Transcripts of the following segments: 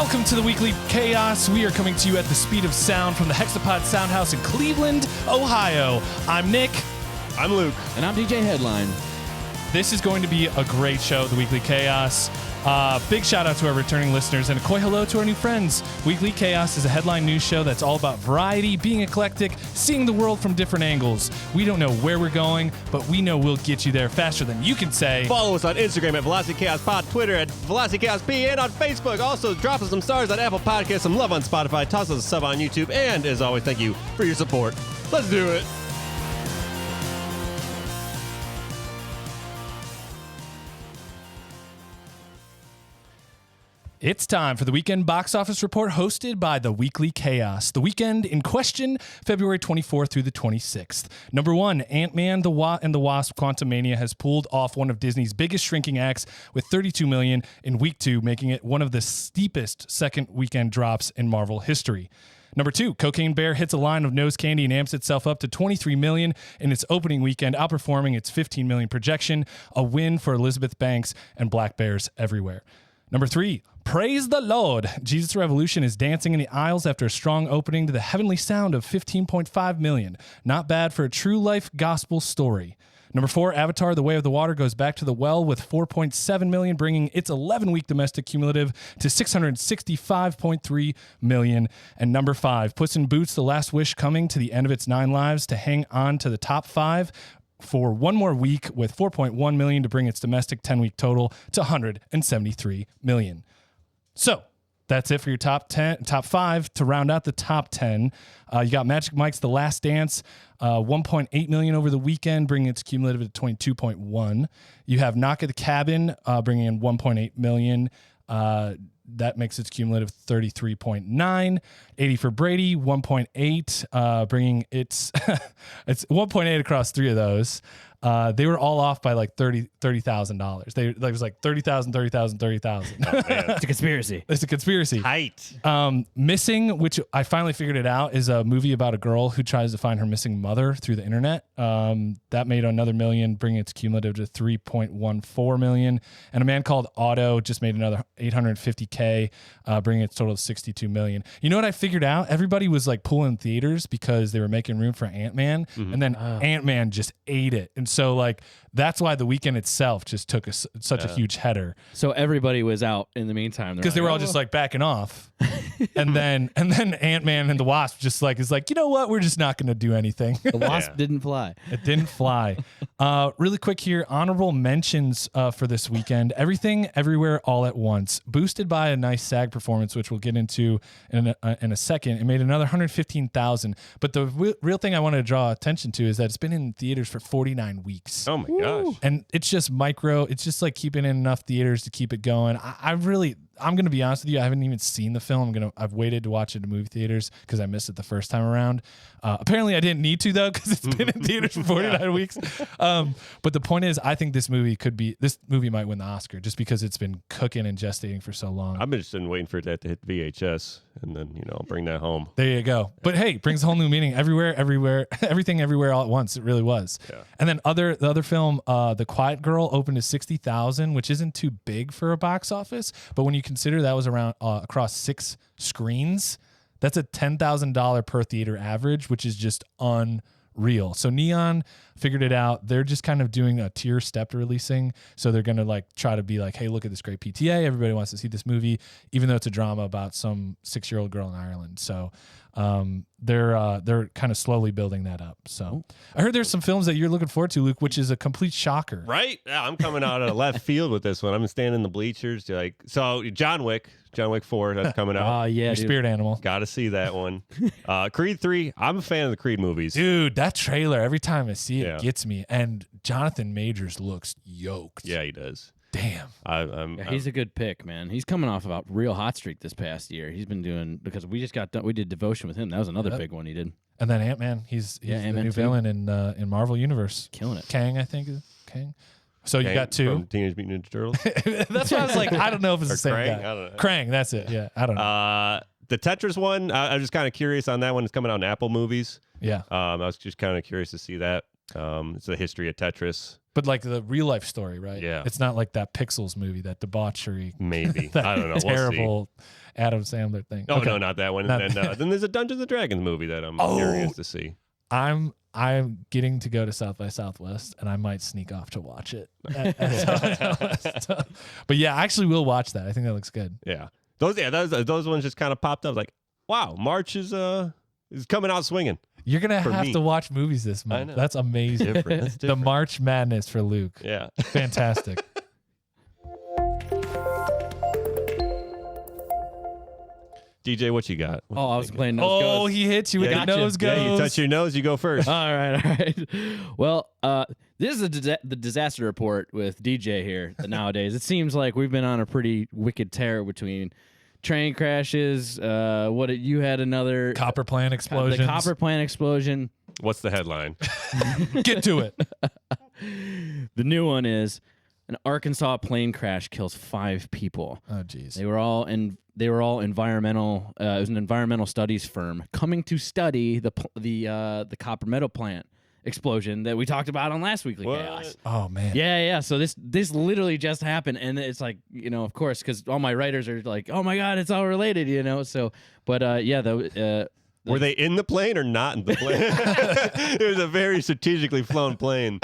Welcome to the Weekly Chaos. We are coming to you at the speed of sound from the Hexapod Soundhouse in Cleveland, Ohio. I'm Nick. I'm Luke. And I'm DJ Headline. This is going to be a great show, the Weekly Chaos. Big shout out to our returning listeners and a koi hello to our new friends. Weekly Chaos is a headline news show that's all about variety, being eclectic, seeing the world from different angles. We don't know where we're going, but we know we'll get you there faster than you can say. Follow us on Instagram at Velocity Chaos Pod, Twitter at Velocity Chaos P, and on Facebook. Also, drop us some stars on Apple Podcasts, some love on Spotify, toss us a sub on YouTube, and as always, thank you for your support. Let's do it. It's time for the weekend box office report hosted by the Weekly Chaos. The weekend in question, February 24th through the 26th. Number 1, Ant-Man and the Wasp: Quantumania has pulled off one of Disney's biggest shrinking acts with $32 million in week 2, making it one of the steepest second weekend drops in Marvel history. Number 2, Cocaine Bear hits a line of nose candy and amps itself up to $23 million in its opening weekend, outperforming its $15 million projection, a win for Elizabeth Banks and Black Bears everywhere. Number 3, Praise the Lord. Jesus Revolution is dancing in the aisles after a strong opening to the heavenly sound of $15.5 million. Not bad for a true life gospel story. Number 4, Avatar: The Way of the Water goes back to the well with $4.7 million, bringing its 11-week domestic cumulative to $665.3 million. And number 5, Puss in Boots: The Last Wish coming to the end of its 9 lives to hang on to the top 5 for one more week with $4.1 million to bring its domestic 10-week total to $173 million. So that's it for your top 5. To round out the top 10, you got Magic Mike's The Last Dance, $1.8 million over the weekend, bringing its cumulative to $22.1. You have Knock at the Cabin, bringing in $1.8 million. That makes its cumulative 33.9. 80 for Brady, 1.8, bringing its it's 1.8 across 3 of those. They were all off by like $30,000. They like, it was like 30,000, 30,000, 30,000. Oh, man. It's a conspiracy. It's a conspiracy. Height. Missing, which I finally figured it out, is a movie about a girl who tries to find her missing mother through the internet. That made another $1 million, bringing its cumulative to $3.14 million. And A Man Called Otto just made another $850K, bringing its total to $62 million. You know what I figured out? Everybody was like pulling theaters because they were making room for Ant-Man, and then Ant-Man just ate it. And so like that's why the weekend itself just took such a huge header. So everybody was out in the meantime Because they were all just like backing off. and then Ant-Man and the Wasp just like is like, you know what? We're just not going to do anything. The Wasp didn't fly. It didn't fly. Really quick here, honorable mentions for this weekend. Everything, Everywhere, All at Once, boosted by a nice SAG performance, which we'll get into in a second. It made another $115,000. But the real thing I wanted to draw attention to is that it's been in theaters for 49 weeks. Oh my gosh. And it's just it's just like keeping in enough theaters to keep it going. I'm going to be honest with you. I haven't even seen the film. I've waited to watch it in movie theaters because I missed it the first time around. Apparently I didn't need to though, because it's been in theaters for 49 weeks. But the point is, I think this movie might win the Oscar just because it's been cooking and gestating for so long. I've been just waiting for that to hit VHS and then, I'll bring that home. There you go. But hey, brings a whole new meaning. Everything, Everywhere, All at Once. It really was. Yeah. And then the other film, The Quiet Girl, opened to $60,000, which isn't too big for a box office. But when you consider that was around across 6 screens, that's a $10,000 per theater average, which is just unreal. So Neon figured it out. They're just kind of doing a tier stepped releasing. So they're going to like try to be like, hey, look at this great PTA. Everybody wants to see this movie, even though it's a drama about some 6-year-old girl in Ireland. So they're kind of slowly building that up. So I heard there's some films that you're looking forward to, Luke, which is a complete shocker. Right? Yeah, I'm coming out of left field with this one. I'm standing in the bleachers. So John Wick 4, that's coming out. Oh, yeah. Your spirit animal. Got to see that one. Creed 3, I'm a fan of the Creed movies. Dude, that trailer, every time I see it, gets me. And Jonathan Majors looks yoked. Yeah, he does. Damn. He's a good pick, man. He's coming off of a real hot streak this past year. He's been doing, because we just got done, we did Devotion with him. That was another big one he did. And then Ant-Man, he's the Ant-Man new villain in Marvel Universe. Killing it. Kang, I think. Kang. So you got 2. From Teenage Mutant Ninja Turtles. That's why I was like, I don't know if it's the same Krang? guy. I don't know. Krang, that's it. Yeah, I don't know. The Tetris one, I'm just kind of curious on that one. It's coming out in Apple Movies. Yeah. I was just kind of curious to see that. It's the history of Tetris. But like the real life story, right? Yeah. It's not like that Pixels movie, that debauchery. Maybe. That I don't know. terrible Adam Sandler thing. Oh, Okay. no, not that one. Not- And then there's a Dungeons and Dragons movie that I'm curious to see. I'm getting to go to South by Southwest, and I might sneak off to watch it. at South by Southwest. But yeah, I actually will watch that. I think that looks good. Yeah. Those ones just kind of popped up like, wow, March is coming out swinging. You're gonna For have me. to watch movies this month. know. That's amazing. Different. That's The different. March Madness for Luke. Yeah. Fantastic. DJ, what you got? Oh, I was playing nose Oh, goes. he hits you with Yeah, the nose goes. Yeah, you touch your nose, you go first. All right. Well, this is the disaster report with DJ here nowadays. It seems like we've been on a pretty wicked tear between train crashes. You had another Copper plant explosions. The copper plant explosion. What's the headline? Get to it. The new one is an Arkansas plane crash kills 5 people. Oh, geez. They were all environmental. It was an environmental studies firm coming to study the copper metal plant explosion that we talked about on last weekly What? Chaos. Oh, man. Yeah. So this literally just happened, and it's like, of course, because all my writers are like, oh my god, it's all related, So, but Were they in the plane or not in the plane? It was a very strategically flown plane.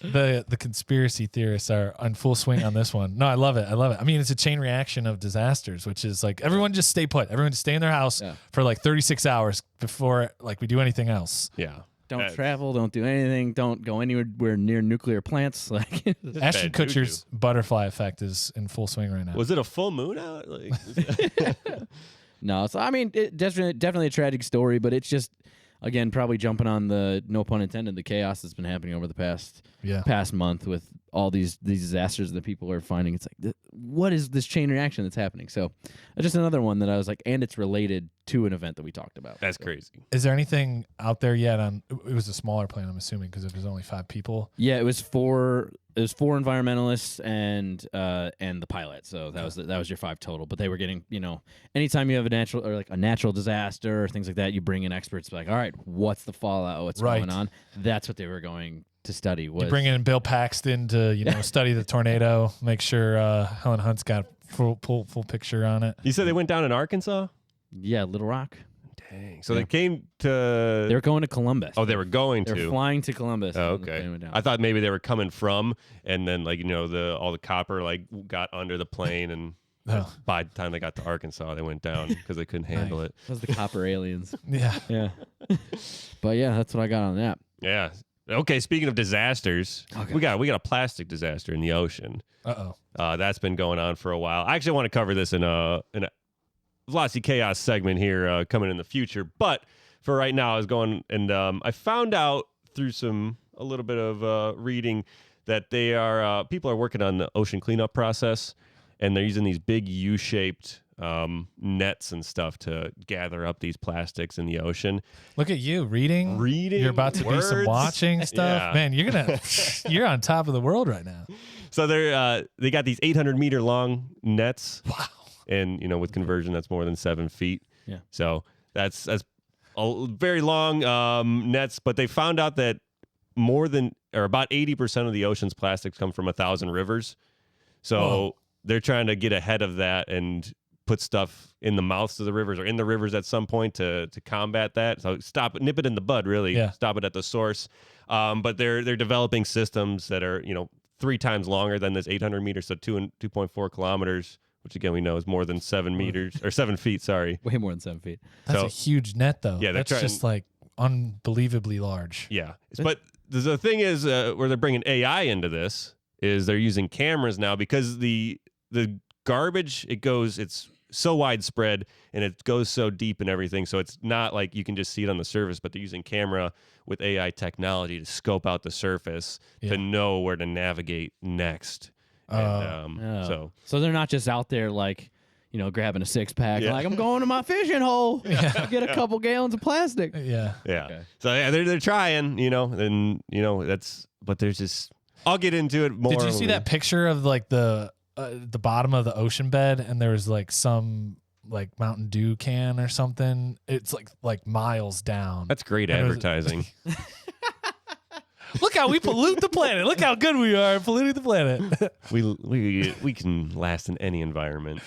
The conspiracy theorists are on full swing on this one. No, I love it. I mean, it's a chain reaction of disasters, which is like everyone just stay put. Everyone just stay in their house for like 36 hours before like we do anything else. Yeah. don't travel, don't do anything, don't go anywhere near nuclear plants. Like Ashton bad Kutcher's butterfly effect is in full swing right now. Was it a full moon out? Like, No, so I mean, definitely a tragic story, but it's just, again, probably jumping on the, no pun intended, the chaos that's been happening over the past month with all these disasters that people are finding. It's like, what is this chain reaction that's happening? So just another one that I was like, and it's related to an event that we talked about. that's crazy. Is there anything out there yet on? It was a smaller plane, I'm assuming, because it was only 5 people. Yeah, it was 4 environmentalists and the pilot. So that was your 5 total. But they were getting, anytime you have a natural disaster or things like that, you bring in experts like, all right, what's the fallout? What's going on? That's what they were going to study. Was You bring in Bill Paxton to study the tornado, make sure Helen Hunt's got full picture on it. You said they went down in Arkansas? yeah, Little Rock. Dang. So they came to... They were going to Columbus. Oh, they were going They to. were flying to Columbus. Oh, and the okay. plane went down. I thought maybe they were coming from, and then all the copper got under the plane, and Oh. by the time they got to Arkansas, they went down because they couldn't handle it. That was the copper aliens. Yeah. Yeah. But yeah, that's what I got on that. Yeah. Okay. Speaking of disasters, we got a plastic disaster in the ocean. Uh-oh. That's been going on for a while. I actually want to cover this in a Velocity Chaos segment here coming in the future. But for right now, I was going and I found out through a little bit of reading that people are working on the ocean cleanup process, and they're using these big U-shaped nets and stuff to gather up these plastics in the ocean. Look at you reading. You're about to do some words. watching stuff. Yeah. Man, you're on top of the world right now. So they got these 800-meter long nets. Wow. And with conversion, that's more than 7 feet. Yeah. So that's a very long nets. But they found out that about 80% of the ocean's plastics come from 1,000 rivers. So they're trying to get ahead of that and put stuff in the mouths of the rivers or in the rivers at some point to combat that. So nip it in the bud, really. Yeah. Stop it at the source. But they're developing systems that are 3 times longer than this 800 meters, so 2.4 kilometers, which again we know is more than 7 meters or 7 feet. Sorry, Way more than 7 feet. That's So- a huge net, though. Yeah, they're that's trying- just like unbelievably large. yeah. But the thing is, where they're bringing AI into this is they're using cameras now because the garbage it's so widespread and it goes so deep and everything. So it's not like you can just see it on the surface, but they're using camera with AI technology to scope out the surface Yeah. to know where to navigate next. And, So they're not just out there like, grabbing a 6-pack, Yeah. like I'm going to my fishing hole, get a couple gallons of plastic. Yeah. yeah. Okay. So yeah, they're trying, and but there's just, I'll get into it more. Did you see that picture of like the bottom of the ocean bed, and there was like some like Mountain Dew can or something? It's like miles down. That's great And it was- advertising. Look how we pollute the planet. Look how good we are at polluting the planet. we can last in any environment.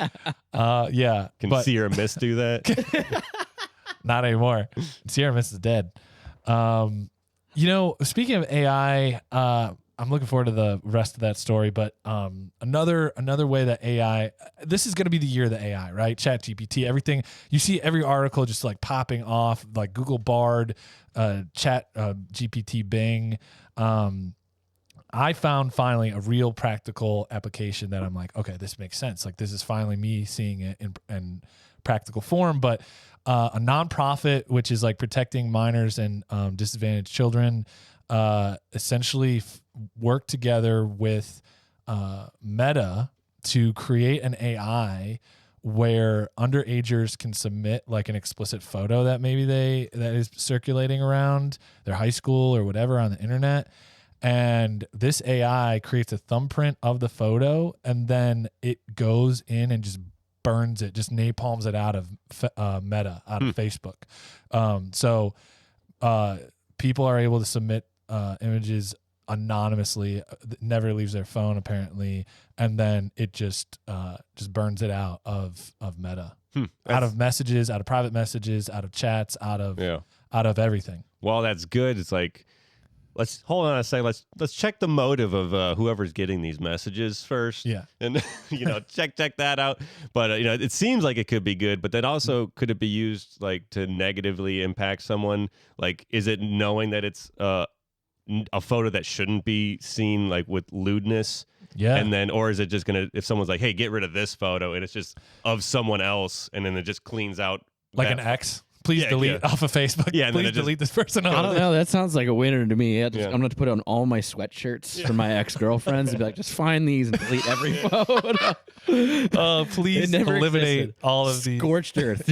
Yeah. Can Sierra Mist do that? Not anymore. Sierra Mist is dead. Speaking of AI, I'm looking forward to the rest of that story. But another way that AI, this is going to be the year of the AI, right? ChatGPT, everything. You see every article just like popping off, like Google Bard, Chat GPT, Bing. I found finally a real practical application that I'm like, okay, this makes sense. Like this is finally me seeing it in practical form. But a nonprofit, which is like protecting minors and disadvantaged children, essentially work together with Meta to create an AI where underagers can submit like an explicit photo that that is circulating around their high school or whatever on the internet. And this AI creates a thumbprint of the photo, and then it goes in and just burns it, just napalms it out of Meta, out of Facebook. So people are able to submit images anonymously, never leaves their phone apparently, and then it just burns it out of Meta, out of messages, out of private messages, out of chats, out of everything. Well, that's good. It's like, let's hold on a second. Let's check the motive of whoever's getting these messages first. Yeah, and check that out. But it seems like it could be good. But then also, could it be used like to negatively impact someone? Like, is it knowing that it's a photo that shouldn't be seen, like with lewdness? Yeah. And then, or is it just gonna, if someone's like, hey, get rid of this photo, and it's just of someone else, and then it just cleans out like an X. Please delete off of Facebook. Yeah, please delete this person. I don't know. That sounds like a winner to me. I'm going to put on all my sweatshirts for my ex-girlfriends and be like, just find these and delete every photo. Please eliminate all of these. Scorched earth.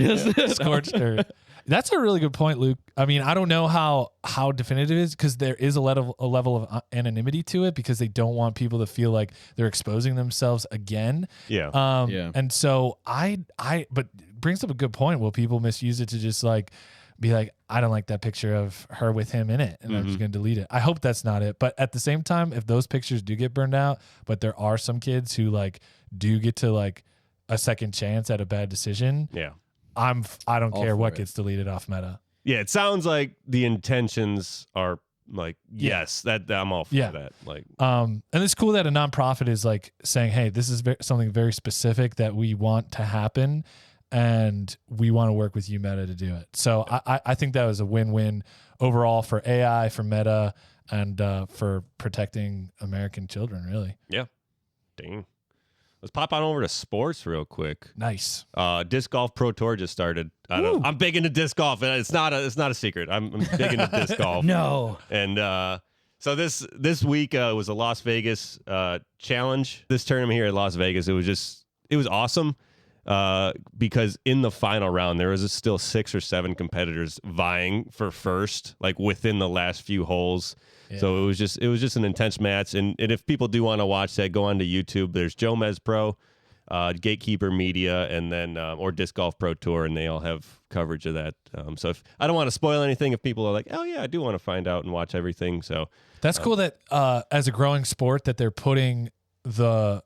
Scorched earth. That's a really good point, Luke. I mean, I don't know how definitive it is, because there is a level of anonymity to it, because they don't want people to feel like they're exposing themselves again. Yeah. And so but brings up a good point. Will people misuse it to just like be like, I don't like that picture of her with him in it, and I'm just going to delete it? I hope that's not it. But at the same time, if those pictures do get burned out, but there are some kids who like do get to like a second chance at a bad decision. Yeah. I don't care what gets deleted off Meta. Yeah, it sounds like the intentions are like, yes, that I'm all for that. Like, and it's cool that a nonprofit is like saying, hey, this is something very specific that we want to happen, and we want to work with you, Meta, to do it. So I think that was a win-win overall for AI, for Meta, and for protecting American children, really. Yeah. Dang. Let's pop on over to sports real quick. Nice. Disc Golf Pro Tour just started. I'm big into disc golf, and it's not a secret. I'm big into disc golf. No. And so this week was a Las Vegas challenge. This tournament here at Las Vegas, it was awesome because in the final round there was still 6 or 7 competitors vying for first, like within the last few holes. Yeah. So it was just an intense match, and if people do want to watch that, go on to YouTube. There's Joe Mez Pro, Gatekeeper Media, and then or Disc Golf Pro Tour, and they all have coverage of that. So if I don't want to spoil anything, if people are like, oh yeah, I do want to find out and watch everything. So that's cool that as a growing sport that they're putting the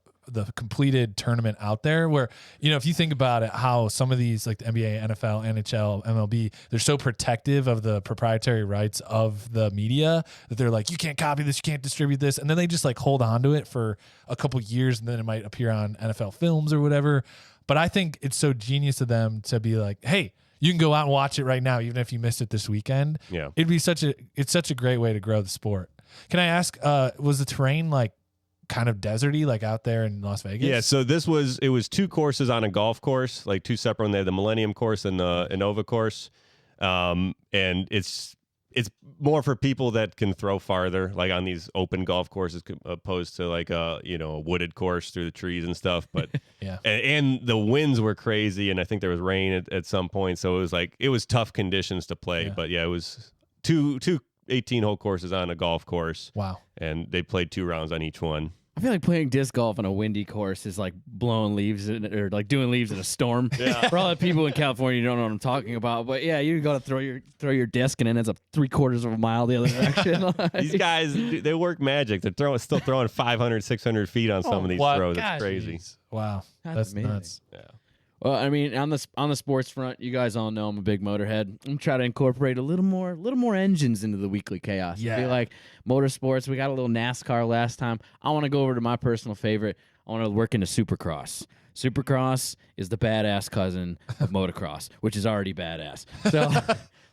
completed tournament out there, where, if you think about it, how some of these like the NBA, NFL, NHL, MLB, they're so protective of the proprietary rights of the media that they're like, you can't copy this, you can't distribute this. And then they just like hold on to it for a couple years, and then it might appear on NFL films or whatever. But I think it's so genius of them to be like, hey, you can go out and watch it right now, even if you missed it this weekend. Yeah. It's such a great way to grow the sport. Can I ask, was the terrain like kind of deserty, like out there in Las Vegas? Yeah, so it was 2 courses on a golf course, like 2 separate ones. They had the Millennium course and the Innova course. And it's more for people that can throw farther, like on these open golf courses, opposed to like a wooded course through the trees and stuff. But yeah, and the winds were crazy, and I think there was rain at some point, so it was tough conditions to play. Yeah. But yeah, it was two 18-hole courses on a golf course. Wow. And they played 2 rounds on each one. I feel like playing disc golf on a windy course is like blowing leaves or like doing leaves in a storm. Yeah. For all the people in California, you don't know what I'm talking about. But yeah, you got to throw your disc and it ends up 3/4 of a mile the other direction. These guys, they work magic. They're still throwing 500, 600 feet on some of these throws. It's crazy. Wow, that's nuts. Yeah. Well, I mean, on the sports front, you guys all know I'm a big motorhead. I'm trying to incorporate a little more engines into the weekly chaos. Yeah. I feel like motorsports. We got a little NASCAR last time. I want to go over to my personal favorite. I want to work into Supercross. Supercross is the badass cousin of motocross, which is already badass. So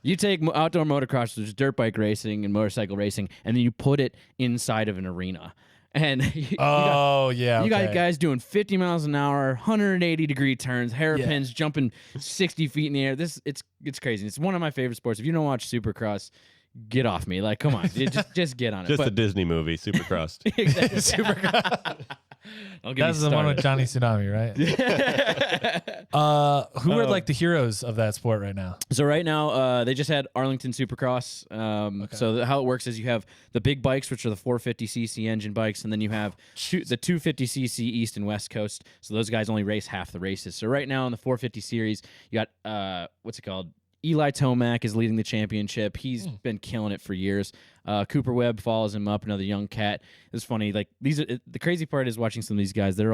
you take outdoor motocross, which is dirt bike racing and motorcycle racing, and then you put it inside of an arena. And you got guys doing 50 miles an hour, 180-degree turns, hairpins, jumping 60 feet in the air. It's crazy. It's one of my favorite sports. If you don't watch Supercross, get off me. Like, come on, just get on it. Just a Disney movie, Supercross. Exactly. Supercross. That's the one with Johnny Tsunami, right? Who are like the heroes of that sport right now? So right now, they just had Arlington Supercross. So how it works is you have the big bikes, which are the 450cc engine bikes, and then you have the 250cc East and West Coast. So those guys only race half the races. So right now in the 450 series, you got what's it called? Eli Tomac is leading the championship. He's been killing it for years. Cooper Webb follows him up, another young cat. It's funny, like the crazy part is watching some of these guys. They're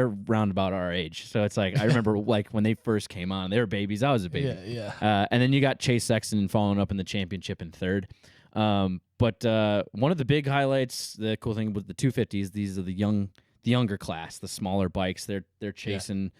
round about our age, so it's like I remember like when they first came on, they were babies. I was a baby. Yeah. And then you got Chase Sexton following up in the championship in third. But one of the big highlights, the cool thing with the 250s, these are the younger class, the smaller bikes. They're chasing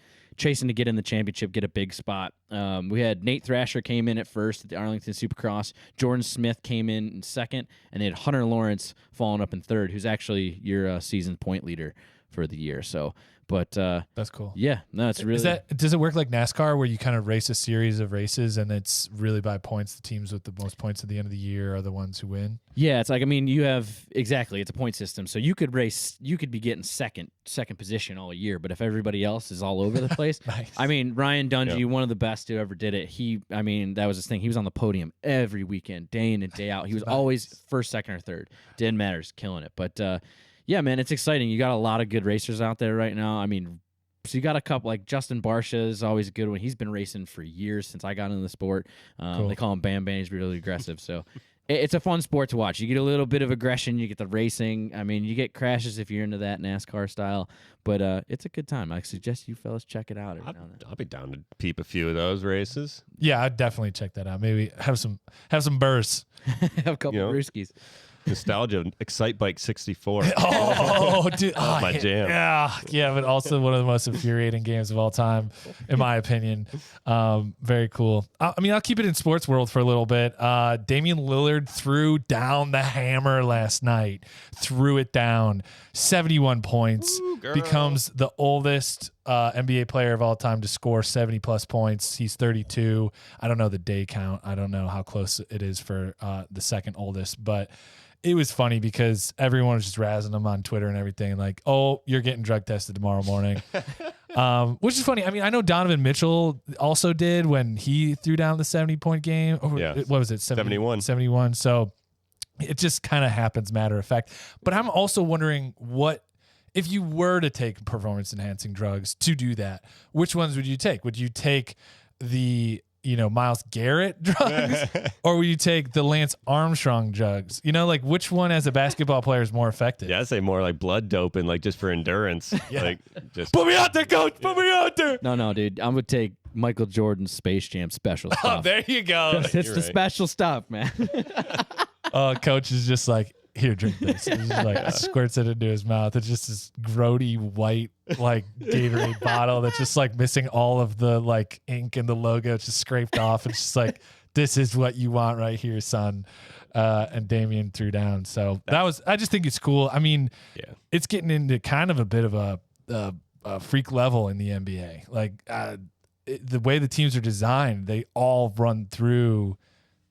to get in the championship, get a big spot. We had Nate Thrasher came in at first at the Arlington Supercross. Jordan Smith came in second, and they had Hunter Lawrence following up in third, who's actually your season point leader for the year. So, but that's cool. Yeah, no, it's really. Does it work like NASCAR, where you kind of race a series of races, and it's really by points? The teams with the most points at the end of the year are the ones who win. Yeah, it's like, I mean, you have exactly. It's a point system, so you could be getting second position all year, but if everybody else is all over the place, Nice. I mean, Ryan Dungey, one of the best who ever did it. That was his thing. He was on the podium every weekend, day in and day out. He was always first, second, or third. Didn't matter, just killing it. But yeah, man, it's exciting. You got a lot of good racers out there right now. I mean, so you got a couple, like Justin Barsha is always a good one. He's been racing for years since I got into the sport. Cool. They call him Bam Bam. He's really aggressive. So it's a fun sport to watch. You get a little bit of aggression. You get the racing. I mean, you get crashes if you're into that NASCAR style. But it's a good time. I suggest you fellas check it out. I'll be down to peep a few of those races. Yeah, I'd definitely check that out. Maybe have some bursts. Have a couple of brewskis. Nostalgia, Excite Bike 64. Oh, dude. That's my jam. Yeah, but also one of the most infuriating games of all time, in my opinion. Very cool. I mean, I'll keep it in sports world for a little bit. Damien Lillard threw down the hammer last night. Threw it down. 71 points. Ooh, becomes the oldest NBA player of all time to score 70-plus points. He's 32. I don't know the day count. I don't know how close it is for the second oldest, but it was funny because everyone was just razzing him on Twitter and everything, like, oh, you're getting drug tested tomorrow morning. Which is funny. I mean, I know Donovan Mitchell also did when he threw down the 70-point game. What was it? 71. 71. So it just kind of happens matter of fact. But I'm also wondering if you were to take performance-enhancing drugs to do that, which ones would you take? Would you take the Myles Garrett drugs, or would you take the Lance Armstrong drugs? Like which one as a basketball player is more effective? Yeah, I'd say more like blood doping, like just for endurance. Like just put me out there, coach. Put me out there. No, dude. I'm gonna take Michael Jordan's Space Jam special stuff. Oh, there you go. It's the special stuff, man. Coach is just like, here, drink this. He just like squirts it into his mouth. It's just this grody white like Gatorade bottle that's just like missing all of the like ink and the logo. It's just scraped off. It's just like, this is what you want right here, son. And Damien threw down. So I just think it's cool. I mean, it's getting into kind of a bit of a freak level in the NBA. Like the way the teams are designed, they all run through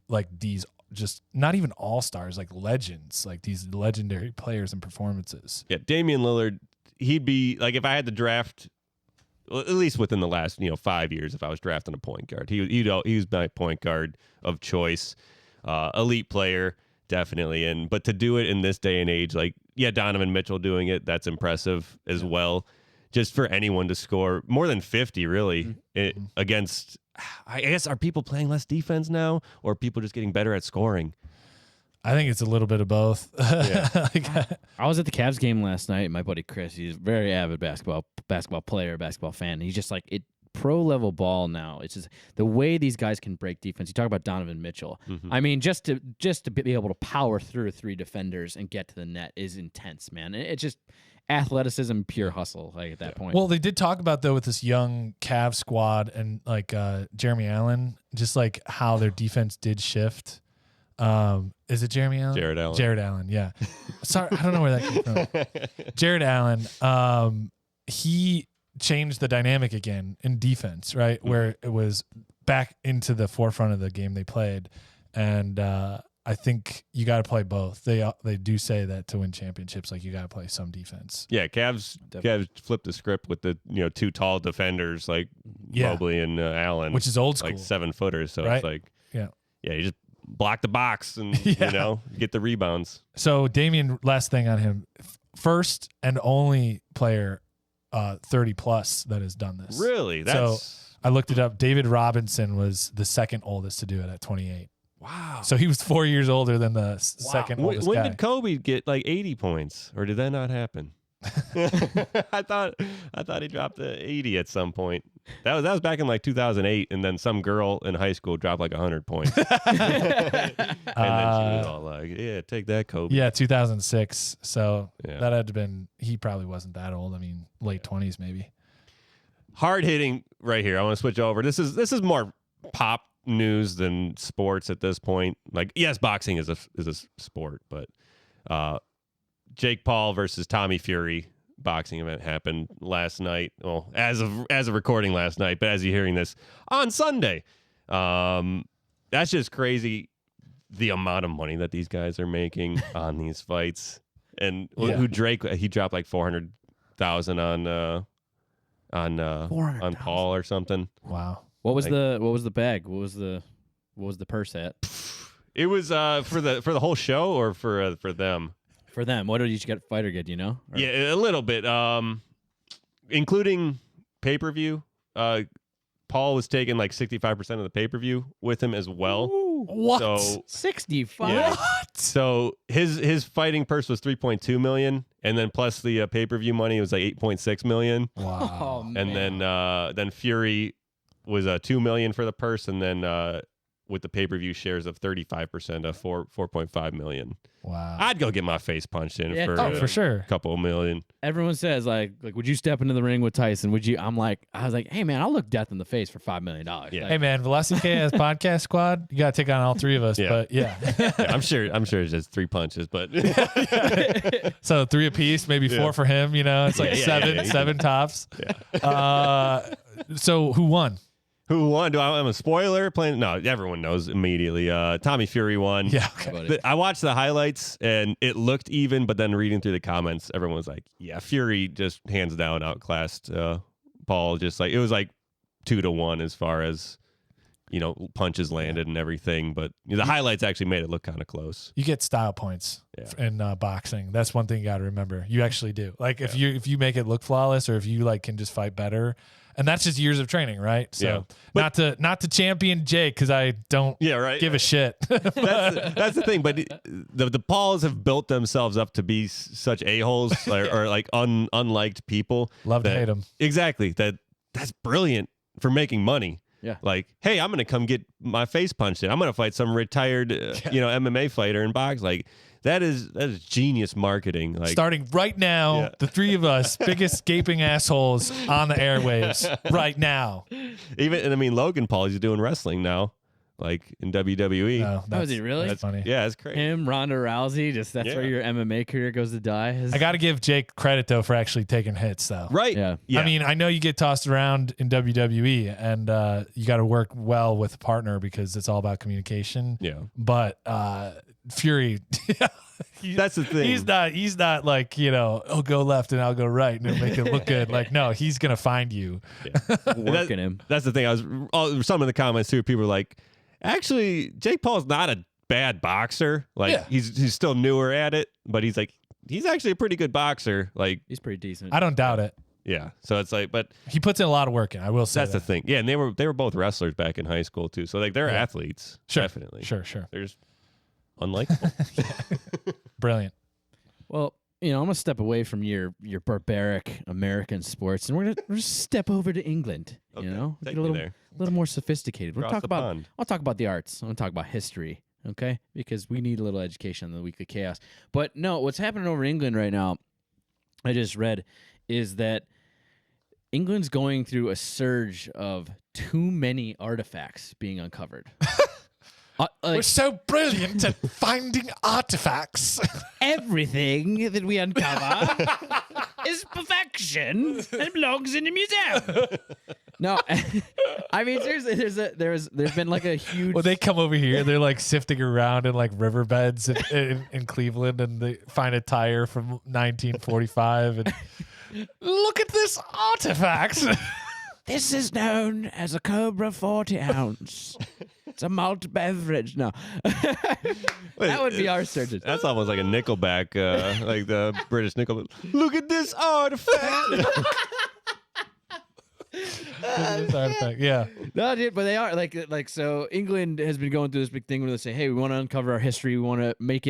like these just not even all-stars, like legends, like these legendary players and performances. Yeah, Damian Lillard, he'd be like, if I had to draft, well, at least within the last 5 years, if I was drafting a point guard, he was my point guard of choice. Elite player, definitely. But to do it in this day and age, like, yeah, Donovan Mitchell doing it, that's impressive as well. Just for anyone to score more than 50, really, against, I guess, are people playing less defense now, or are people just getting better at scoring? I think it's a little bit of both. Yeah. I was at the Cavs game last night. My buddy Chris, he's a very avid basketball player, basketball fan. He's just like, pro level ball now. It's just the way these guys can break defense. You talk about Donovan Mitchell. I mean, just to be able to power through 3 defenders and get to the net is intense, man. It's just athleticism, pure hustle. Like at that point. Well, they did talk about though with this young Cavs squad and like Jeremy Allen, just like how their defense did shift. Is it Jeremy Allen? Jared Allen. Jared Allen, yeah. Sorry, I don't know where that came from. Jared Allen, he changed the dynamic again in defense, right? Where it was back into the forefront of the game they played. And I think you got to play both. They do say that to win championships, like you got to play some defense. Yeah, Cavs flipped the script with the 2 tall defenders like Mobley and Allen, which is old school, like 7-footers. So right? it's like yeah, you just block the box and get the rebounds. So Damien, last thing on him, first and only player 30 plus that has done this. Really? So I looked it up. David Robinson was the second oldest to do it at 28. Wow. So he was 4 years older than the second oldest when guy. did Kobe get like 80 points, or did that not happen? I thought he dropped to 80 at some point. That was back in like 2008, and then some girl in high school dropped like 100 points. And then she was all like, "Yeah, take that, Kobe." Yeah, 2006. So Yeah. that had to been. He probably wasn't that old. I mean, late 20s maybe. Hard hitting right here. I want to switch over. This is more pop news than sports at this point. Like, yes, boxing is a sport, but Jake Paul versus Tommy Fury boxing event happened last night. Well, as of recording last night, but as you're hearing this on Sunday, that's just crazy. The amount of money that these guys are making on these fights, and who Drake, he dropped like 400,000 on Paul or something. Wow. What was the bag? What was the purse at? It was for the whole show or for them. For them, what did each fighter get? Do you know? Or? Yeah, a little bit, including pay-per-view. Paul was taking like 65% of the pay-per-view with him as well. Ooh, what? So 65. Yeah. What? So his fighting purse was 3.2 million, and then plus the pay-per-view money was like 8.6 million. Wow. Oh, man. And then Fury was 2 million for the purse, and then with the pay-per-view shares of 35% of 4.5 million. Wow. I'd go get my face punched in for sure. a couple of million. Everyone says like, would you step into the ring with Tyson? Would you? I was like, hey man, I'll look death in the face for $5 million. Yeah. Hey man, Velocity KS podcast squad, you gotta take on all 3 of us. Yeah. But yeah. Yeah, I'm sure it's just 3 punches, but So 3 apiece, maybe 4 for him. You know, it's like seven tops. Yeah. So who won? Who won? I'm a spoiler playing? No, everyone knows immediately. Tommy Fury won. Yeah. Okay. I watched the highlights and it looked even, but then reading through the comments, everyone was like, "Yeah, Fury just hands down outclassed Paul." Just like it was like 2-1 as far as punches landed and everything. But the highlights actually made it look kind of close. You get style points in boxing. That's one thing you got to remember. You actually do. Like if you make it look flawless, or if you like can just fight better. And that's just years of training, right? So not to champion Jake, because I don't give a shit. That's the thing. But the Pauls have built themselves up to be such a-holes or like unliked people. Love to hate them. Exactly. That's brilliant for making money. Yeah. Like, hey, I'm going to come get my face punched in. I'm going to fight some retired MMA fighter in box. Like, that is genius marketing. Like, starting right now, the 3 of us, biggest gaping assholes on the airwaves right now. Logan Paul, he's doing wrestling now, like in WWE. Oh, is he really? That's funny. Yeah, it's crazy. Him, Ronda Rousey, that's where your MMA career goes to die. I got to give Jake credit though for actually taking hits though. Right. Yeah. I mean, I know you get tossed around in WWE, and you got to work well with a partner because it's all about communication. Yeah. But Fury, that's the thing. He's not like, I'll go left and I'll go right and it'll make it look good. Like, no, he's gonna find you. Working him. That's the thing. Some of the comments too. People were like, actually, Jake Paul's not a bad boxer. Like he's still newer at it, but he's actually a pretty good boxer. Like he's pretty decent. I don't doubt it. Yeah. So it's like, but he puts in a lot of work in. I will say that's the thing. Yeah, and they were both wrestlers back in high school too. So like they're athletes. Sure. Definitely. Sure. They're just unlikable. Brilliant. Well, I'm gonna step away from your barbaric American sports, and we're gonna step over to England. Okay. Get a little more sophisticated. I'll talk about the arts. I'm gonna talk about history, okay? Because we need a little education on the Weekly Chaos. But no, what's happening over in England right now, I just read, is that England's going through a surge of too many artifacts being uncovered. We're so brilliant at finding artifacts. Everything that we uncover is perfection and belongs in a museum. No, I mean seriously, there's been like a huge. Well, they come over here, they're like sifting around in like riverbeds in Cleveland, and they find a tire from 1945, and look at this artifact. This is known as a Cobra 40 ounce. It's a malt beverage. No. That would be our surgeon. That's almost like a Nickelback, like the British Nickelback. Look at this artifact. Yeah. No, dude, but they are like so. England has been going through this big thing where they say, "Hey, we want to uncover our history. We want to make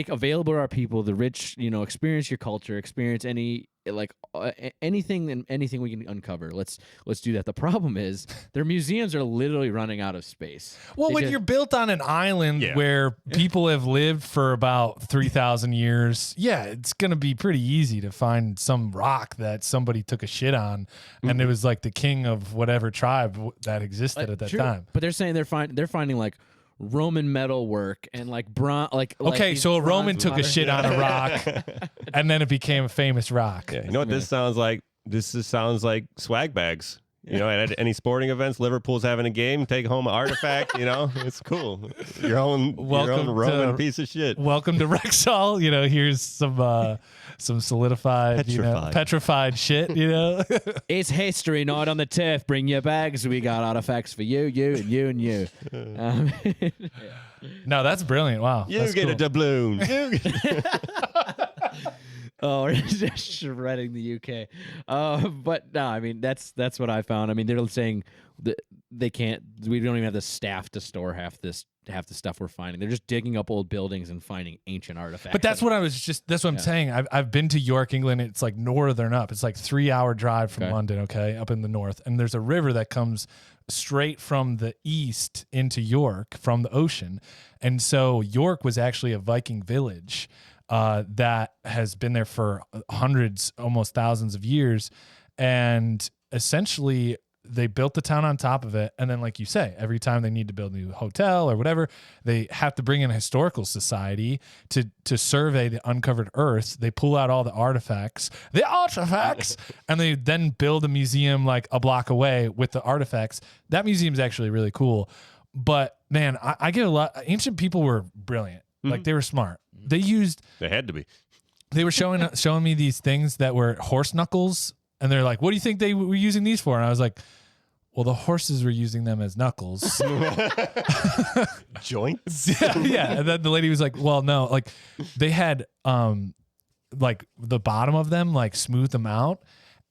available to our people the rich, experience your culture, experience anything we can uncover. Let's do that." The problem is their museums are literally running out of space. Well, when you're built on an island where people have lived for about 3,000 years, it's going to be pretty easy to find some rock that somebody took a shit on, and it was like the king of whatever tribe that existed at that time. But they're saying they're finding like Roman metal work and like bronze, so a Roman took a shit on a rock, and then it became a famous rock. Yeah, you know what this sounds like? Sounds like swag bags. At any sporting events, Liverpool's having a game, take home an artifact. It's cool. Your own Roman piece of shit. Welcome to Rexall. Here's some solidified, petrified shit. It's history night on the turf. Bring your bags. We got artifacts for you, and you. No, that's brilliant. Wow, you get a doubloon. Oh, we're just shredding the UK. But no, I mean that's what I found. I mean they're saying that they can't. We don't even have the staff to store half the stuff we're finding. They're just digging up old buildings and finding ancient artifacts. But that's what I'm saying. I've been to York, England. It's like northern up. It's like 3-hour drive from London. Okay, up in the north, and there's a river that comes straight from the east into York from the ocean, and so York was actually a Viking village. That has been there for hundreds, almost thousands of years. And essentially they built the town on top of it. And then, like you say, every time they need to build a new hotel or whatever, they have to bring in a historical society to survey the uncovered earth. They pull out all the artifacts, and they then build a museum like a block away with the artifacts. That museum is actually really cool. But man, I get a lot. Ancient people were brilliant. Like they were smart. They had to be. They were showing me these things that were horse knuckles, and they're like, "What do you think they were using these for?" And I was like, "Well, the horses were using them as knuckles." Joints? Yeah. And then the lady was like, "Well, no, like they had like the bottom of them like smoothed them out,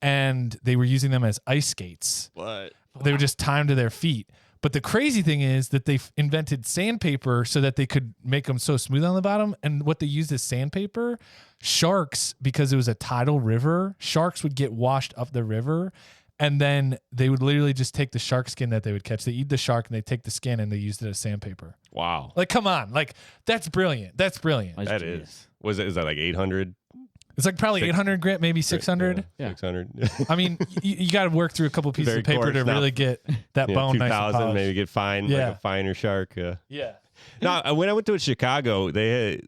and they were using them as ice skates. What? They were just timed to their feet." But the crazy thing is that they invented sandpaper so that they could make them so smooth on the bottom. And what they used as sandpaper, sharks, because it was a tidal river, sharks would get washed up the river. And then they would literally just take the shark skin that they would catch. They eat the shark and they take the skin and they used it as sandpaper. Wow. Like, come on. Like, that's brilliant. That's brilliant. That is. Is that like 800? It's like probably 800 grit, maybe 600. Yeah. 600. I mean, you got to work through a couple pieces of paper to really get that bone nice and polished. 2,000, maybe get fine, like a finer shark. Yeah. No, when I went to Chicago, they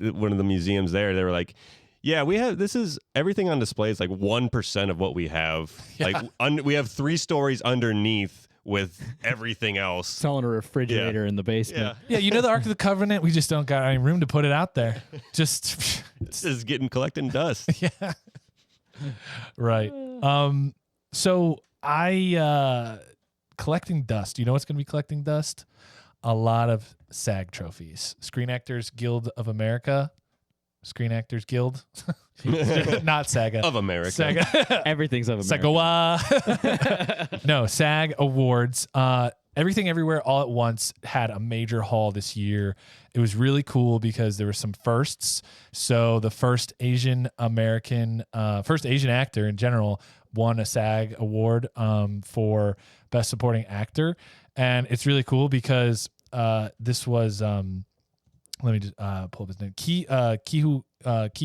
had one of the museums there. They were like, "Yeah, this is everything on display is like 1% of what we have. Yeah. Like we have 3 stories underneath." With everything else. Selling a refrigerator in the basement. Yeah, the Ark of the Covenant, we just don't got any room to put it out there. Just it's just collecting dust. Yeah. Right. So I collecting dust. You know what's gonna be collecting dust? a lot of SAG trophies. Screen Actors Guild of America. Screen Actors Guild. Not SAGA. Of America. SAGA. Everything's of America. Sagawa. No, SAG Awards. Everything Everywhere All at Once had a major haul this year. It was really cool because there were some firsts. So the first Asian actor in general won a SAG award for Best Supporting Actor. And it's really cool because this was, let me just pull up his name. Ki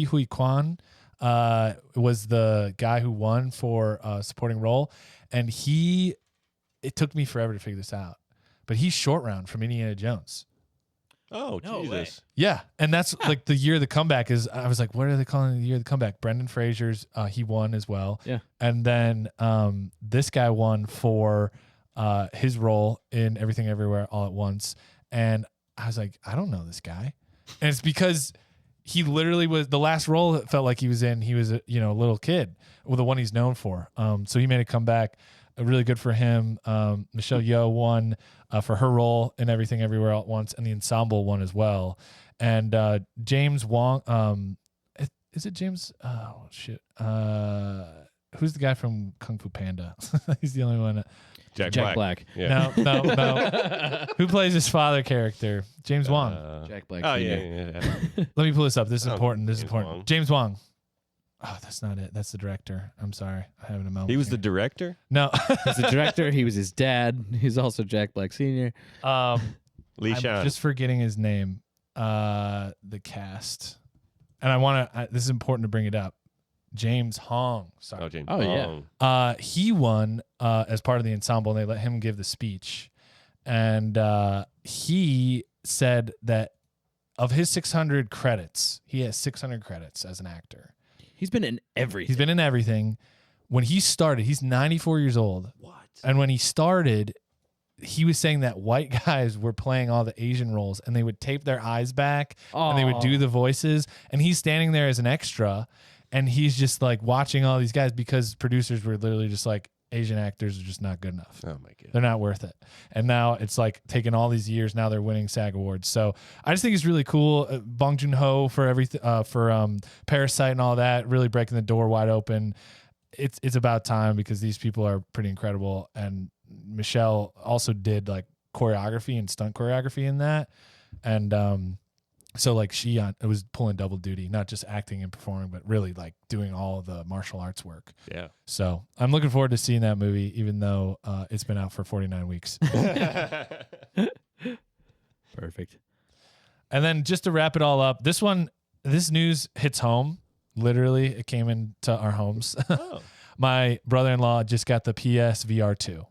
Hui Kwan was the guy who won for supporting role. And it took me forever to figure this out, but he's Short Round from Indiana Jones. Oh, No way. Jesus. Yeah, and that's like the year of the comeback is. I was like, what are they calling the year of the comeback? Brendan Fraser's, he won as well. Yeah, and then this guy won for his role in Everything Everywhere All at Once, and I was like, I don't know this guy, and it's because he literally was the last role it felt like he was in. He was a little kid, well, the one he's known for. So he made a comeback. Really good for him. Michelle Yeoh won for her role in Everything Everywhere All at Once, and the ensemble won as well. And James Wong, is it James? Oh shit! Who's the guy from Kung Fu Panda? He's the only one. Jack Black. Yeah. No. Who plays his father character? James Wong. Jack Black. Oh, Sr. yeah. Let me pull this up. This is Oh, important. This is James important. Wong. James Wong. Oh, that's not it. That's the director. I'm sorry. I have a moment. He was here. the director? No. He's the director. He was his dad. He's also Jack Black Sr. Lee I'm Sean. just forgetting his name. The cast. And I want to, this is important to bring it up. James Hong. Sorry. Oh, James Oh, yeah. Bond. He won as part of the ensemble, and they let him give the speech. And he said that of his 600 credits, he has 600 credits as an actor. He's been in everything. He's been in everything. When he started, he's 94 years old. What? And when he started, he was saying that white guys were playing all the Asian roles, and they would tape their eyes back and they would do the voices. And he's standing there as an extra, and he's just like watching all these guys because producers were literally just like, Asian actors are just not good enough. Oh, my God. They're not worth it. And now it's like taking all these years. Now they're winning SAG Awards. So I just think it's really cool. Bong Joon-ho for everything, for Parasite and all that, really breaking the door wide open. It's about time because these people are pretty incredible. And Michelle also did like choreography and stunt choreography in that. And so like it was pulling double duty, not just acting and performing, but really like doing all of the martial arts work. Yeah. So I'm looking forward to seeing that movie, even though it's been out for 49 weeks. Perfect. And then just to wrap it all up, this news hits home. Literally, it came into our homes. Oh. My brother-in-law just got the PSVR2,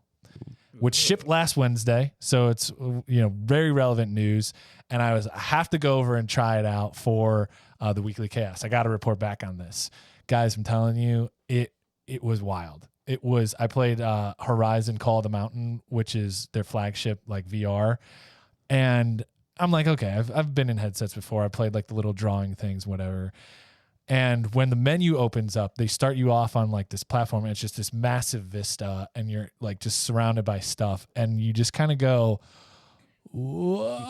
which shipped last Wednesday. So it's very relevant news. And I have to go over and try it out for the Weekly Chaos. I got to report back on this. Guys, I'm telling you, it was wild. I played Horizon Call of the Mountain, which is their flagship like VR. And I'm like, okay, I've been in headsets before. I played like the little drawing things, whatever. And when the menu opens up, they start you off on like this platform, and it's just this massive vista, and you're like just surrounded by stuff, and you just kind of go, what?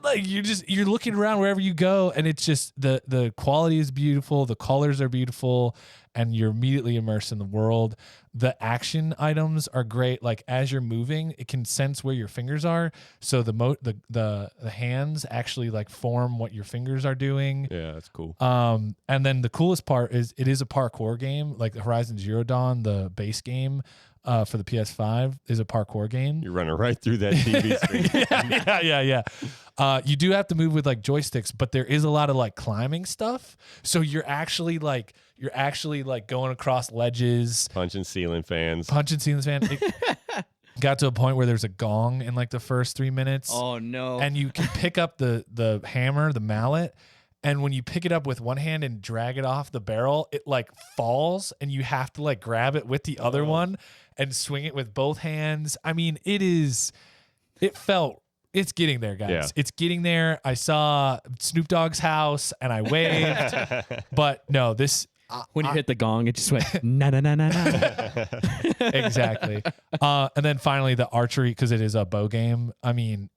Like you're looking around wherever you go, and it's just the quality is beautiful, the colors are beautiful, and you're immediately immersed in the world. The action items are great. Like as you're moving, it can sense where your fingers are, so the hands actually like form what your fingers are doing. Yeah, that's cool. And then the coolest part is it is a parkour game, like Horizon Zero Dawn, the base game. For the PS5 is a parkour game. You're running right through that TV screen. Yeah. You do have to move with like joysticks, but there is a lot of like climbing stuff. So you're actually like going across ledges, Punching ceiling fans. It got to a point where there's a gong in like the first 3 minutes. Oh no. And you can pick up the hammer, the mallet. And when you pick it up with one hand and drag it off the barrel, it like falls, and you have to like grab it with the other one and swing it with both hands. I mean, it's getting there, guys. Yeah. It's getting there. I saw Snoop Dogg's house and I waved, but no, When you hit the gong, it just went na na na na na. Exactly. And then finally the archery, because it is a bow game. I mean,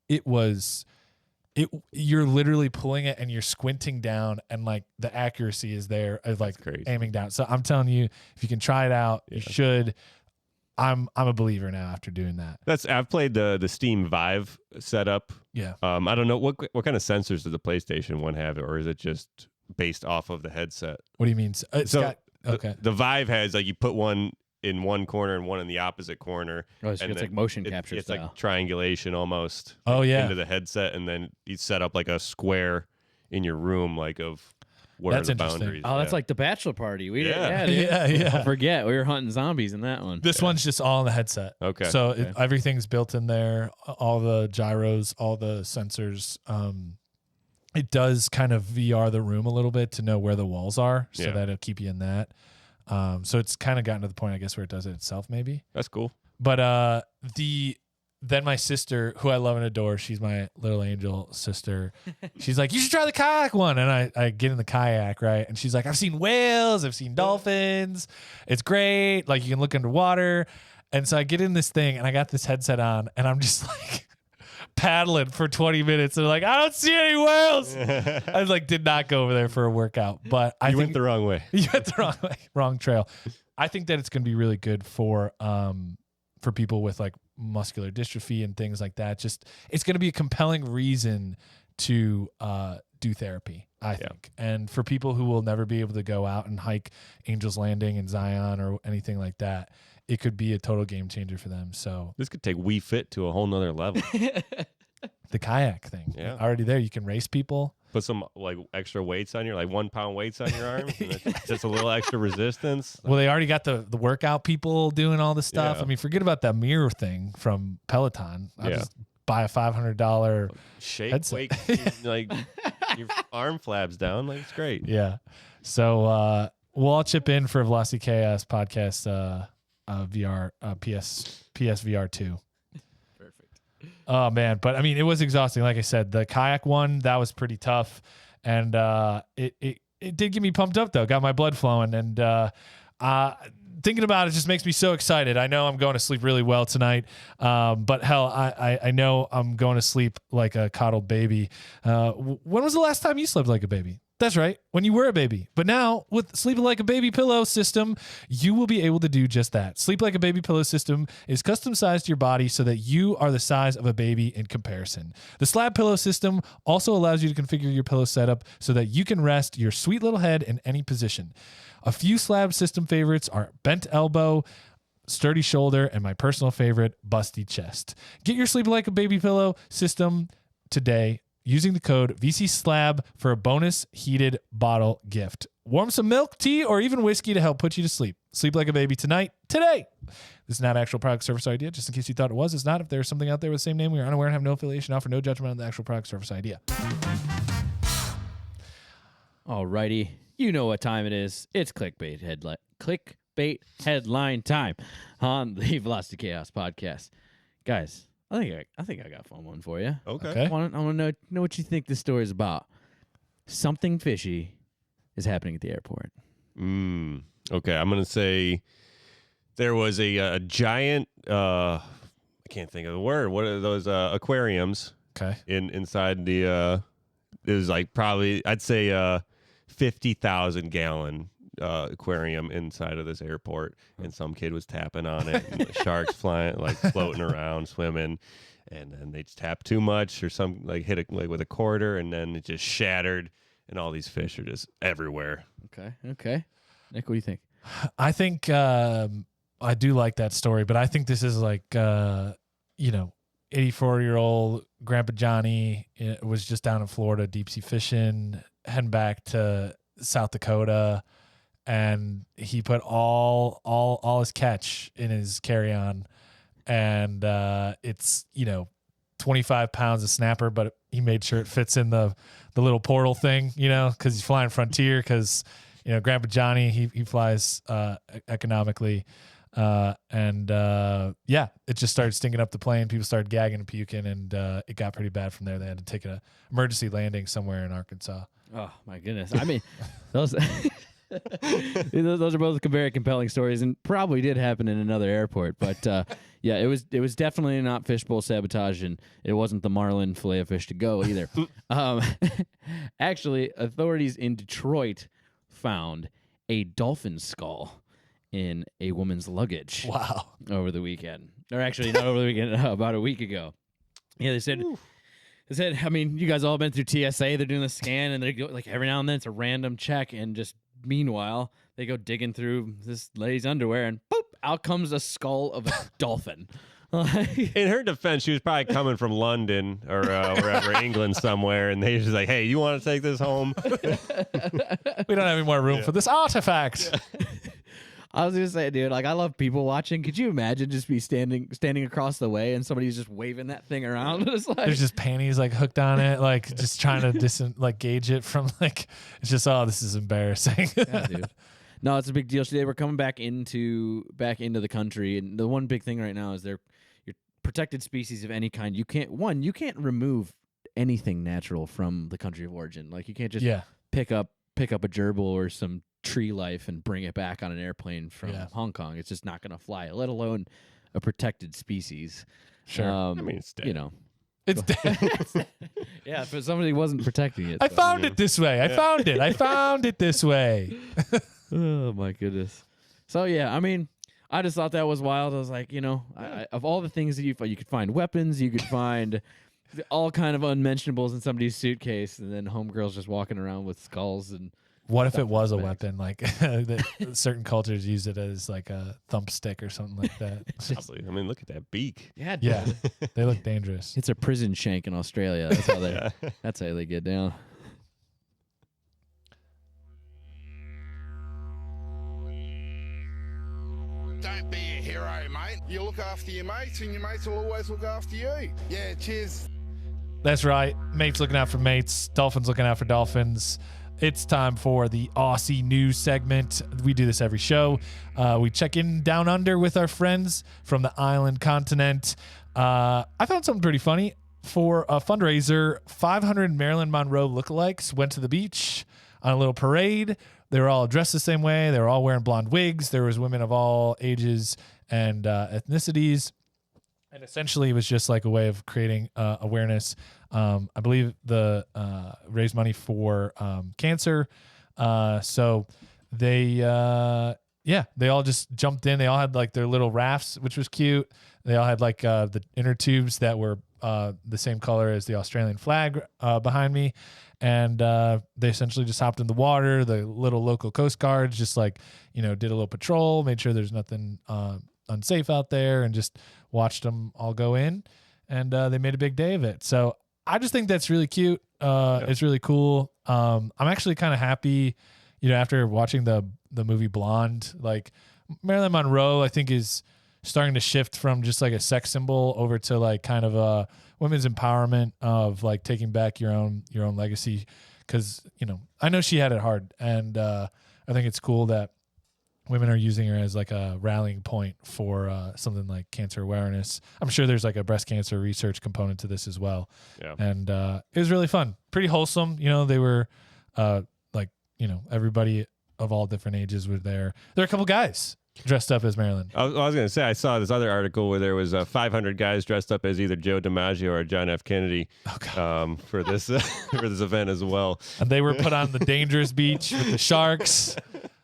you're literally pulling it and you're squinting down, and like the accuracy is there of like aiming down. So I'm telling you, if you can try it out, you should. I'm a believer now after doing that. I've played the Steam Vive setup. Yeah. I don't know what kind of sensors does the PlayStation one have, or is it just based off of the headset? What do you mean? The Vive has like you put one in one corner and one in the opposite corner. Oh, so it's like motion capture It's style. like triangulation almost. Oh yeah. Into the headset, and then you set up like a square in your room, like of where That's the interesting. boundaries. Oh, that's like the bachelor party. We Yeah. Don't forget, we were hunting zombies in that one. This one's just all in the headset. Okay. So everything's built in there, all the gyros, all the sensors. It does kind of VR the room a little bit to know where the walls are, so that it'll keep you in that. So it's kind of gotten to the point, I guess, where it does it itself, maybe. That's cool. But then my sister, who I love and adore, she's my little angel sister. She's like, you should try the kayak one. And I get in the kayak, right? And she's like, I've seen whales, I've seen dolphins. It's great. Like you can look underwater. And so I get in this thing and I got this headset on and I'm just like paddling for 20 minutes. And like, I don't see any whales. I like did not go over there for a workout, but I went the wrong way. You went the wrong way, wrong trail. I think that it's going to be really good for people with like muscular dystrophy and things like that. Just it's going to be a compelling reason to do therapy, I think. And for people who will never be able to go out and hike Angel's Landing and Zion or anything like that, it could be a total game changer for them. So this could take Wii Fit to a whole nother level. The kayak thing, already there. You can race people. Put some like extra weights on your 1 pound weights on your arms. And just a little extra resistance. Well, they already got the workout people doing all this stuff. Yeah. I mean, forget about that mirror thing from Peloton. I just buy a $500 shake, headset. wake, like your arm flabs down. Like it's great. Yeah. So we'll all chip in for Velocity Chaos podcast VR PSVR2. Oh man, but I mean, it was exhausting. Like I said, the kayak one, that was pretty tough, and it did get me pumped up though. Got my blood flowing, and thinking about it just makes me so excited. I know I'm going to sleep really well tonight, but hell, I know I'm going to sleep like a coddled baby. When was the last time you slept like a baby? That's right, when you were a baby. But now, with Sleep Like a Baby pillow system, you will be able to do just that. Sleep Like a Baby pillow system is custom sized to your body so that you are the size of a baby in comparison. The slab pillow system also allows you to configure your pillow setup so that you can rest your sweet little head in any position. A few slab system favorites are bent elbow, sturdy shoulder, and my personal favorite, busty chest. Get your Sleep Like a Baby pillow system today using the code VCSLAB for a bonus heated bottle gift. Warm some milk, tea, or even whiskey to help put you to sleep. Sleep like a baby tonight, today. This is not an actual product service idea, just in case you thought it was. It's not. If there's something out there with the same name, we are unaware and have no affiliation, offer no judgment on the actual product service idea. Alrighty. You know what time it is. It's clickbait headline time on the Velocity Chaos podcast. Guys, I think I got a fun one for you. Okay. I want to know what you think this story is about. Something fishy is happening at the airport. Okay, I'm gonna say there was a giant. I can't think of the word. What are those aquariums? Okay. Inside the. It was like probably I'd say 50,000 gallon aquarium inside of this airport, and some kid was tapping on it, and the sharks flying, like floating around, swimming, and then they just tapped too much or some like hit it like with a quarter, and then it just shattered, and all these fish are just everywhere. Okay. Nick, what do you think? I think I do like that story, but I think this is like 84-year-old Grandpa Johnny was just down in Florida deep sea fishing, heading back to South Dakota. And he put all his catch in his carry-on, and it's 25 pounds of snapper, but he made sure it fits in the little portal thing, because he's flying Frontier. Because Grandpa Johnny he flies economically, and it just started stinking up the plane. People started gagging and puking, and it got pretty bad from there. They had to take an emergency landing somewhere in Arkansas. Oh my goodness! I mean, those. Those are both very compelling stories, and probably did happen in another airport. But yeah, it was definitely not fishbowl sabotage, and it wasn't the marlin fillet of fish to go either. Actually, authorities in Detroit found a dolphin skull in a woman's luggage. Wow. Over the weekend, or actually not over the weekend, about a week ago. Yeah, they said. Oof. They said, I mean, you guys all been through TSA. They're doing the scan, and they go like every now and then it's a random check, and just meanwhile they go digging through this lady's underwear, and boop, out comes a skull of a dolphin. In her defense, she was probably coming from London or wherever, England somewhere, and they just like, hey, you want to take this home? We don't have any more room for this artifact. I was gonna say, dude, like I love people watching. Could you imagine just be standing across the way and somebody's just waving that thing around? It's like, there's just panties like hooked on it, like just trying to gauge it from like it's just this is embarrassing. Yeah, dude. No, it's a big deal. They were coming back into the country, and the one big thing right now is your protected species of any kind. You can't remove anything natural from the country of origin. Like you can't just pick up a gerbil or some tree life and bring it back on an airplane from Hong Kong. It's just not going to fly, let alone a protected species. Sure. I mean, it's dead. You know, it's dead. Yeah, but somebody wasn't protecting it. I found it this way. I found it this way. Oh my goodness. So yeah, I mean, I just thought that was wild. I was like, of all the things that you could find weapons, you could find all kind of unmentionables in somebody's suitcase, and then homegirls just walking around with skulls and. What if it was a weapon? Like certain cultures use it as like a thumbstick or something like that. Probably. I mean, look at that beak. Yeah, they look dangerous. It's a prison shank in Australia. That's how that's how they get down. Don't be a hero, mate. You look after your mates, and your mates will always look after you. Yeah, cheers. That's right. Mates looking out for mates. Dolphins looking out for dolphins. It's time for the Aussie news segment. We do this every show. We check in down under with our friends from the island continent. I found something pretty funny. For a fundraiser, 500 Marilyn Monroe lookalikes went to the beach on a little parade. They were all dressed the same way. They were all wearing blonde wigs. There was women of all ages and ethnicities. And essentially, it was just like a way of creating awareness. I believe the raised money for cancer. So they all just jumped in. They all had like their little rafts, which was cute. They all had like the inner tubes that were the same color as the Australian flag behind me. And they essentially just hopped in the water. The little local Coast Guards just did a little patrol, made sure there's nothing unsafe out there, and just watched them all go in, and they made a big day of it. So I just think that's really cute. It's really cool. I'm actually kind of happy, after watching the movie Blonde, like Marilyn Monroe, I think is starting to shift from just like a sex symbol over to like kind of a women's empowerment of like taking back your own legacy. Cause I know she had it hard, and I think it's cool that women are using her as like a rallying point for something like cancer awareness. I'm sure there's like a breast cancer research component to this as well. Yeah. And it was really fun, pretty wholesome. They were everybody of all different ages were there. There are a couple guys dressed up as Marilyn. I was going to say, I saw this other article where there was 500 guys dressed up as either Joe DiMaggio or John F. Kennedy for this for this event as well. And they were put on the dangerous beach with the sharks,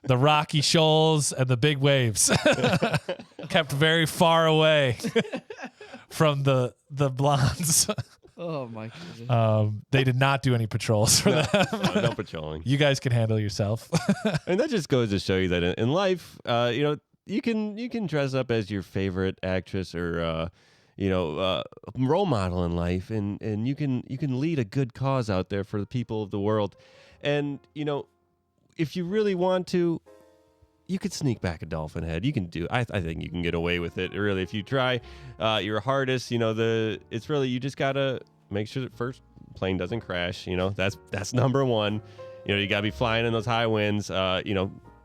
the rocky shoals, and the big waves. Kept very far away from the blondes. Oh my goodness. They did not do any patrols for them. No patrolling. You guys can handle yourself. And that just goes to show you that in life, you can dress up as your favorite actress or role model in life, and you can lead a good cause out there for the people of the world. And if you really want to, you could sneak back a dolphin head. You can do. I think you can get away with it. Really, if you try your hardest, it's really, you just gotta make sure that first plane doesn't crash. That's number one. You gotta be flying in those high winds.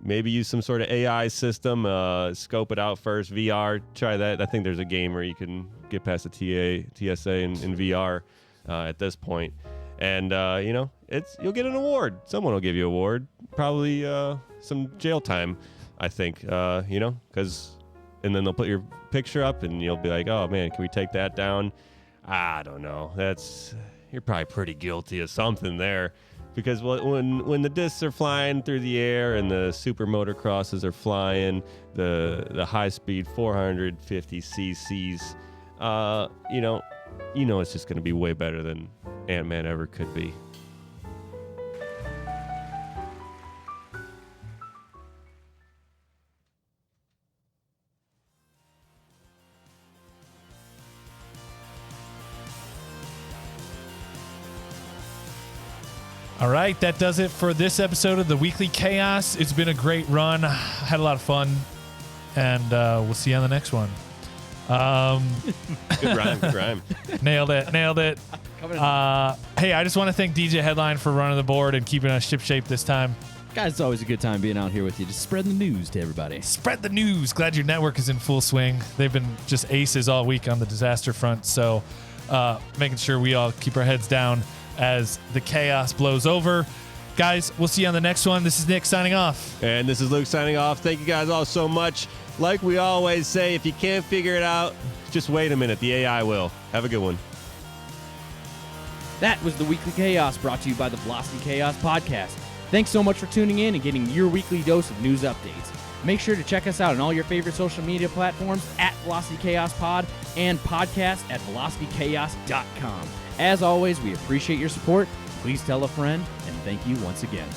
Maybe use some sort of AI system. Scope it out first. VR. Try that. I think there's a game where you can get past the TSA in VR at this point. And you'll get an award. Someone will give you an award. Probably some jail time, I think. And then they'll put your picture up, and you'll be like, oh man, can we take that down? I don't know. You're probably pretty guilty of something there, because when the discs are flying through the air and the super motocrosses are flying, the high speed 450 cc's, it's just going to be way better than Ant-Man ever could be. All right, that does it for this episode of the Weekly Chaos. It's been a great run. I had a lot of fun, and we'll see you on the next one. Good rhyme. Nailed it. Hey, I just want to thank DJ Headline for running the board and keeping us shipshape this time. Guys, it's always a good time being out here with you. Just spread the news to everybody. Spread the news. Glad your network is in full swing. They've been just aces all week on the disaster front, so making sure we all keep our heads down as the chaos blows over. Guys, we'll see you on the next one. This is Nick signing off. And this is Luke signing off. Thank you guys all so much. Like we always say, if you can't figure it out, just wait a minute. The AI will. Have a good one. That was the Weekly Chaos, brought to you by the Velocity Chaos Podcast. Thanks so much for tuning in and getting your weekly dose of news updates. Make sure to check us out on all your favorite social media platforms at Velocity Chaos Pod and podcast at velocitychaos.com. As always, we appreciate your support. Please tell a friend, and thank you once again.